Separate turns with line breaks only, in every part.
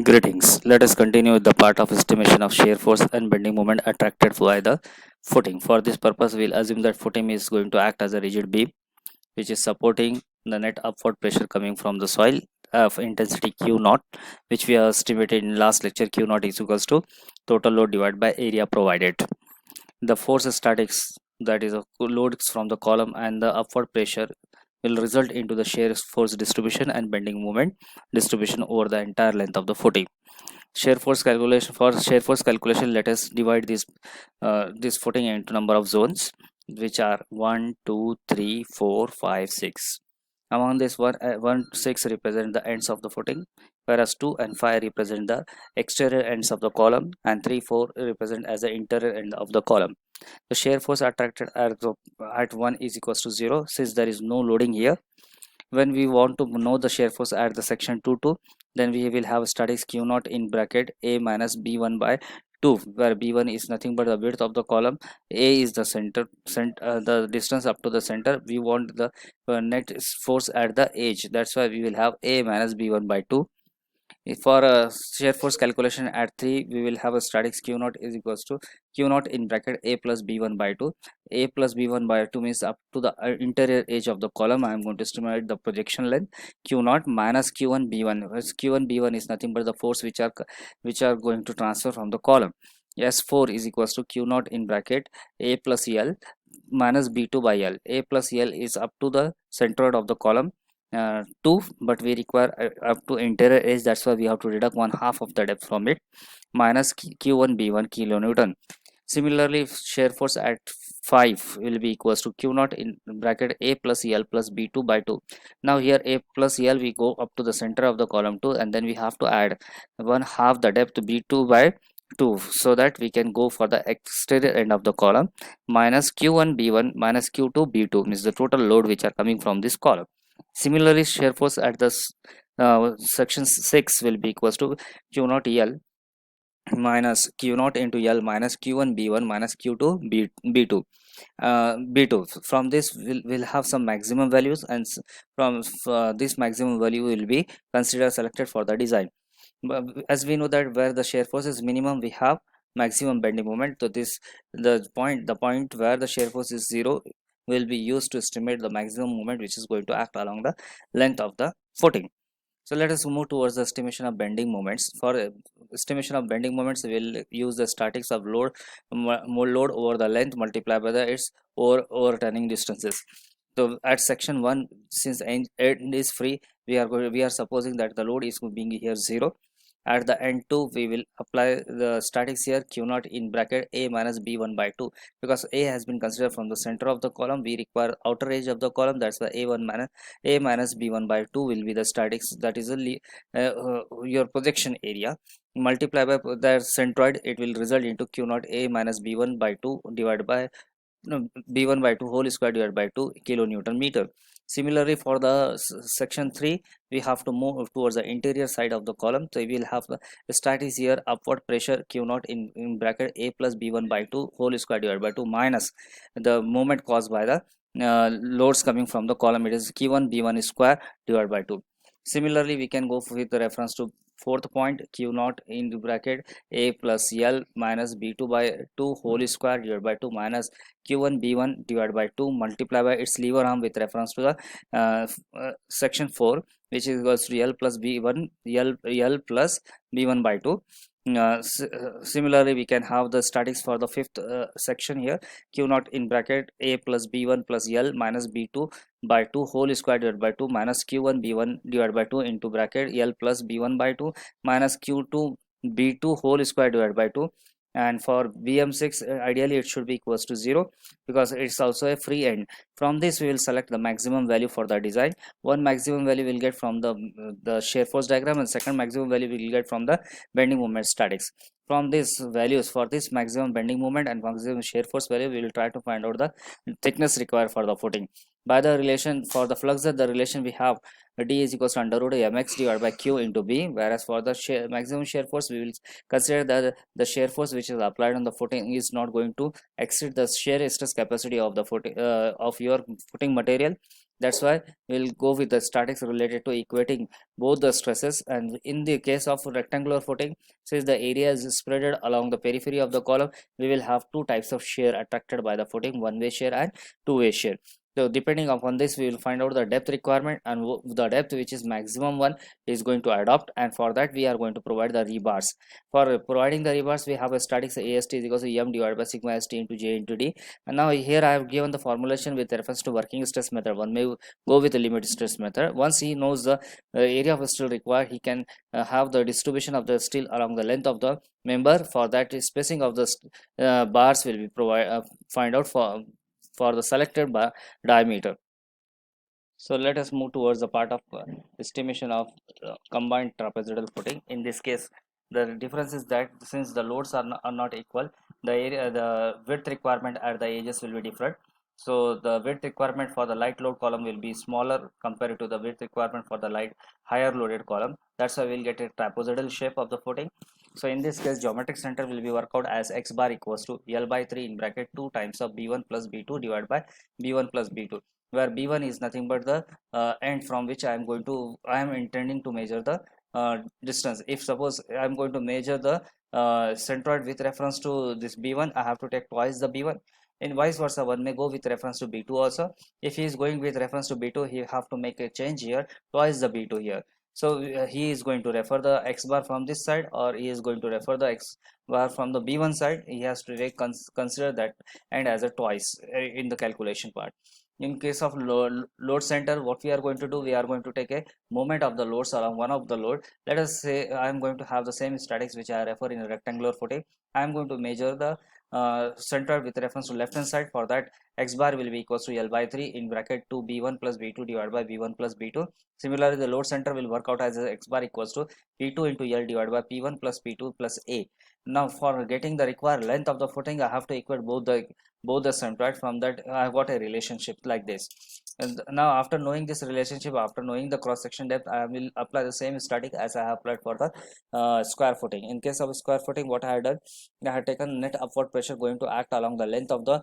Greetings. Let us continue with the part of estimation of shear force and bending moment attracted by the footing. For this purpose, we'll assume that footing is going to act as a rigid beam, which is supporting the net upward pressure coming from the soil of intensity Q naught, which we have estimated in last lecture. Q naught is equals to total load divided by area provided. The force statics, that is a load from the column and the upward pressure, will result into the shear force distribution and bending moment distribution over the entire length of the footing. Shear force calculation, for shear force calculation, let us divide this footing into number of zones, which are 1 2 3 4 5 6. Among this, 6 represent the ends of the footing, whereas 2 and 5 represent the exterior ends of the column, and 3 4 represent as the interior end of the column. The shear force attracted at 1 is equals to 0, since there is no loading here. When we want to know the shear force at the section 2, then we will have statics Q naught in bracket A minus B1 by 2, where B1 is nothing but the width of the column, A is the the distance up to the center. We want the net force at the edge, that's why we will have A minus B1 by 2. For a shear force calculation at 3, we will have a statics Q naught is equals to Q naught in bracket A plus B1 by 2. A plus B1 by 2 means up to the interior edge of the column. I am going to estimate the projection length Q naught minus Q1 B1. Q1 B1 is nothing but the force which are going to transfer from the column. S4 is equals to Q naught in bracket A plus L minus B2 by L. A plus L is up to the centroid of the column, 2, but we require up to interior edge, that's why we have to deduct one half of the depth from it, minus q1 b1 kilonewton. Similarly, shear force at 5 will be equals to q naught in bracket A plus L plus B2 by 2. Now here A plus L, we go up to the center of the column 2, and then we have to add one half the depth B2 by 2, so that we can go for the exterior end of the column, minus q1 b1 minus q2 b2 means the total load which are coming from this column. Similarly, shear force at the section 6 will be equals to q naught L minus q naught into L minus q1 b1 minus q2 b2. B2, from this will have some maximum values, and from this maximum value will be considered selected for the design. But as we know that where the shear force is minimum, we have maximum bending moment. So this the point where the shear force is 0 will be used to estimate the maximum moment which is going to act along the length of the footing. So let us move towards the estimation of bending moments. For estimation of bending moments, we will use the statics of more load over the length multiplied by its overturning distances. So at section 1, since end is free, we are supposing that the load is being here 0. At the end 2, we will apply the statics here q naught in bracket A minus B1 by 2, because A has been considered from the center of the column. We require outer edge of the column, that's why A minus B1 by 2 will be the statics, that is your projection area. Multiply by the centroid, it will result into q naught A minus B1 by 2 divided by b1 by 2 whole square divided by 2 kilonewton meter. Similarly, for the section 3, we have to move towards the interior side of the column. So we will have the statics here upward pressure q naught in bracket A plus b1 by 2 whole square divided by 2 minus the moment caused by the loads coming from the column, it is q1 b1 square divided by 2. Similarly, we can go with the reference to fourth point, q naught in the bracket A plus L minus b2 by 2 whole square divided by 2 minus q1 b1 divided by 2 multiply by its lever arm with reference to the section 4, which is equals to L plus b1 L plus b1 by 2. Similarly, we can have the statics for the fifth section here, q naught in bracket A plus b1 plus L minus b2 by 2 whole square divided by 2 minus q1 b1 divided by 2 into bracket L plus b1 by 2 minus q2 b2 whole square divided by 2. And for bm6, ideally it should be equals to 0, because it's also a free end. From this, we will select the maximum value for the design. One maximum value we'll get from the shear force diagram, and second maximum value we will get from the bending moment statics. From these values, for this maximum bending moment and maximum shear force value, we will try to find out the thickness required for the footing. By the relation for the flux, the relation we have d is equals to under root mx divided by q into b, whereas for the maximum shear force we will consider that the shear force which is applied on the footing is not going to exceed the shear stress capacity of the footing of your footing material. That's why we'll go with the statics related to equating both the stresses. And in the case of rectangular footing, since the area is spread along the periphery of the column, we will have two types of shear attracted by the footing: one-way shear and two-way shear. So depending upon this, we will find out the depth requirement, and the depth which is maximum one is going to adopt, and for that we are going to provide the rebars. For providing the rebars, we have a statics ast is equals to m divided by sigma st into j into d. And now here I have given the formulation with reference to working stress method. One may go with the limit stress method. Once he knows the area of steel required, he can have the distribution of the steel along the length of the member. For that, spacing of the bars will be find out for the selected diameter. So let us move towards the part of estimation of combined trapezoidal footing. In this case, the difference is that since the loads are not equal, the width requirement at the edges will be different. So the width requirement for the light load column will be smaller compared to the width requirement for the light higher loaded column. That's why we'll get a trapezoidal shape of the footing. So in this case, geometric center will be worked out as x bar equals to L by 3 in bracket 2 times of b1 plus b2 divided by b1 plus b2, where b1 is nothing but the end from which I am intending to measure the distance. If suppose I am going to measure the centroid with reference to this b1, I have to take twice the b1. In vice versa, one may go with reference to b2 also. If he is going with reference to b2, he have to make a change here, twice the b2 here. So he is going to refer the x bar from this side, or he is going to refer the x bar from the b1 side. He has to consider that and as a twice in the calculation part. In case of load center, what we are going to do, we are going to take a moment of the loads along one of the load. Let us say I am going to have the same statics which I refer in a rectangular footing. I am going to measure the center with reference to left hand side. For that, x bar will be equals to L by 3 in bracket 2 b1 plus b2 divided by b1 plus b2. Similarly, the load center will work out as x bar equals to p2 into L divided by p1 plus p2 plus a. Now for getting the required length of the footing, I have to equate both the centroid. From that, I got a relationship like this. And now after knowing this relationship, after knowing the cross section depth, I will apply the same static as I have applied for the square footing. In case of square footing, what I had done, I had taken net upward pressure going to act along the length of the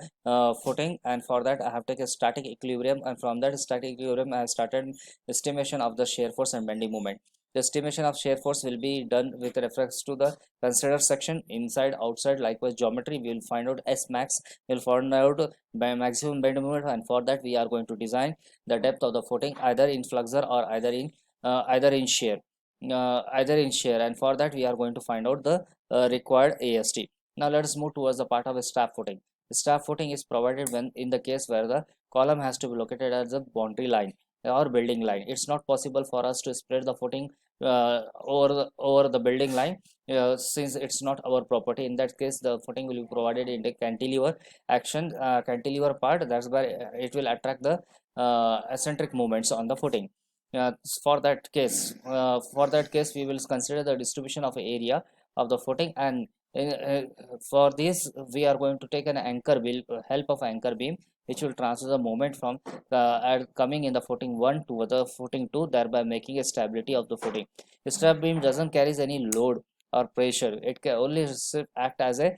footing, and for that I have taken static equilibrium, and from that static equilibrium I have started estimation of the shear force and bending moment. The estimation of shear force will be done with reference to the consider section, inside, outside. Likewise, geometry, we will find out S max, we will find out by maximum bend moment, and for that we are going to design the depth of the footing either in flexor or either in shear, and for that we are going to find out the required AST. Now let us move towards the part of a staff footing. The staff footing is provided when in the case where the column has to be located at the boundary line or building line. It's not possible for us to spread the footing over the building line, since it's not our property. In that case, the footing will be provided in the cantilever action, cantilever part. That's why it will attract the eccentric movements on the footing. uh, for that case we will consider the distribution of area of the footing, and for this we are going to take an anchor beam, help of anchor beam, which will transfer the moment from coming in the footing 1 to the footing 2, thereby making a stability of the footing. The step beam doesn't carries any load or pressure. It can only act as a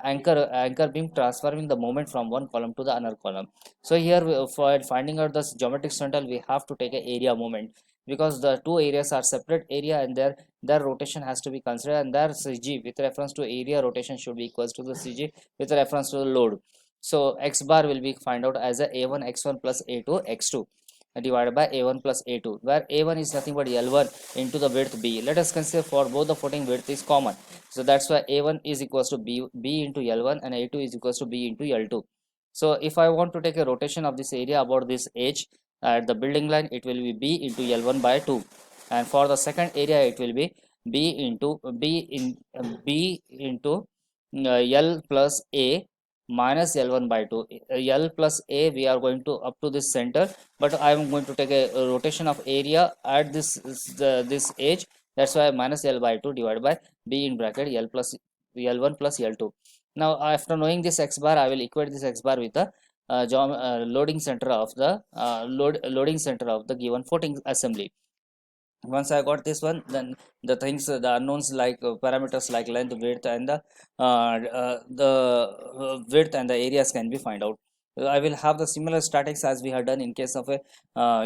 anchor beam, transferring the moment from one column to the another column. So here for finding out the geometric center, we have to take a area moment, because the two areas are separate area, and their rotation has to be considered, and their CG with reference to area rotation should be equals to the CG with reference to the load. So x bar will be find out as a a1 x1 plus a2 x2 divided by a1 plus a2, where a1 is nothing but l1 into the width b. Let us consider for both the footing width is common, so that's why a1 is equals to b into l1 and a2 is equals to b into l2. So if I want to take a rotation of this area about this edge at the building line, it will be b into l1 by 2, and for the second area it will be b into l plus a minus l1 by 2. L plus a we are going to up to this center, but I am going to take a rotation of area at this edge. That's why minus l by 2 divided by b in bracket l plus l1 plus l2. Now after knowing this x bar, I will equate this x bar with the loading center of the loading center of the given footing assembly. Once I got this one, then the things, the unknowns like parameters like length, width, and the width and the areas can be find out. I will have the similar statics as we have done in case of a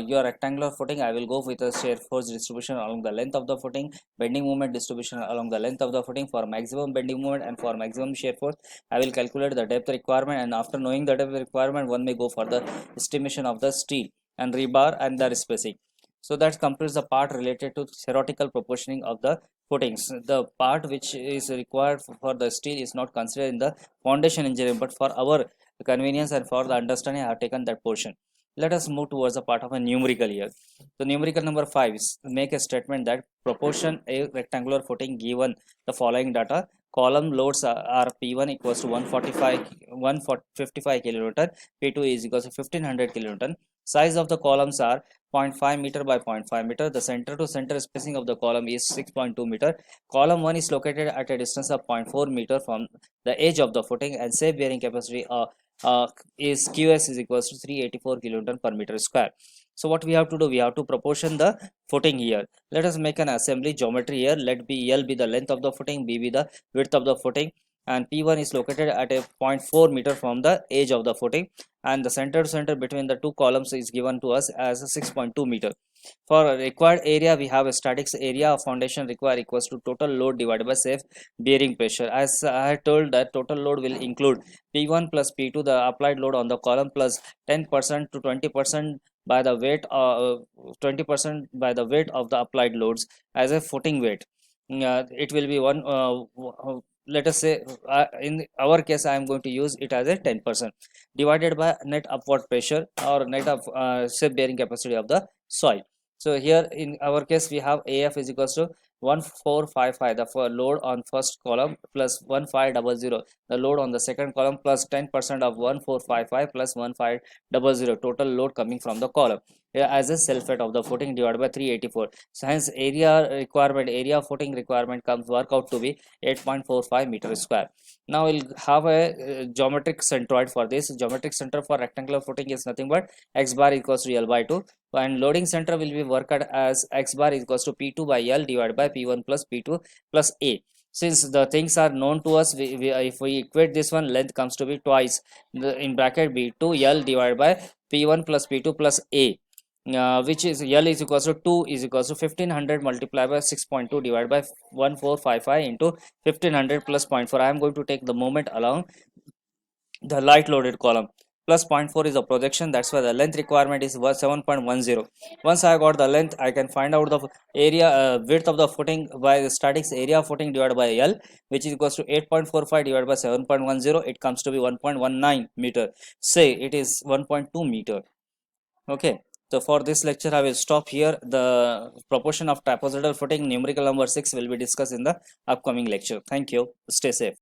your rectangular footing. I will go with a shear force distribution along the length of the footing, bending moment distribution along the length of the footing for maximum bending moment and for maximum shear force. I will calculate the depth requirement, and after knowing the depth requirement, one may go for the estimation of the steel and rebar and the spacing. So that completes the part related to theoretical proportioning of the footings. The part which is required for the steel is not considered in the foundation engineering, but for our convenience and for the understanding, I have taken that portion. Let us move towards the part of a numerical here. So numerical number 5 is make a statement that proportion a rectangular footing given the following data. Column loads are P1 equals to 155 kilonewton, P2 is equals to 1500 kilonewton. Size of the columns are 0.5 meter by 0.5 meter. The center to center spacing of the column is 6.2 meter. Column 1 is located at a distance of 0.4 meter from the edge of the footing, and safe bearing capacity is QS is equals to 384 kilonewton per meter square. So what we have to do, we have to proportion the footing here. Let us make an assembly geometry here. Let be L be the length of the footing, B be the width of the footing, and P1 is located at a 0.4 meter from the edge of the footing, and the center to center between the two columns is given to us as a 6.2 meter. For required area, we have a statics area of foundation required equals to total load divided by safe bearing pressure. As I had told, that total load will include P1 plus P2, the applied load on the column, plus 10% to 20% by the weight 20% by the weight of the applied loads as a footing weight. It will be one let us say in our case I am going to use it as a 10% divided by net upward pressure or net of shape bearing capacity of the soil. So here in our case we have AF is equals to 1455, the load on first column, plus 1500, the load on the second column, plus 10% of 1455 plus 1500, total load coming from the column as a self weight of the footing divided by 384. So hence area of footing requirement comes work out to be 8.45 meter square. Now we'll have a geometric centroid for this. Geometric center for rectangular footing is nothing but x bar equals to L by 2, and loading center will be worked as x bar equals to P2 by L divided by P1 plus P2 plus A. Since the things are known to us, if we equate this one, length comes to be twice in bracket B2 L divided by P1 plus P2 plus A, which is L is equals to 2 is equals to 1500 multiplied by 6.2 divided by 1455 into 1500 plus 0.4. I am going to take the moment along the light loaded column. Plus 0.4 is the projection, that's why the length requirement is 7.10. Once I got the length, I can find out the area width of the footing by the statics area of footing divided by L, which is equals to 8.45 divided by 7.10. It comes to be 1.19 meter. Say it is 1.2 meter. Okay, so for this lecture I will stop here. The proportion of trapezoidal footing numerical number 6 will be discussed in the upcoming lecture. Thank you. Stay safe.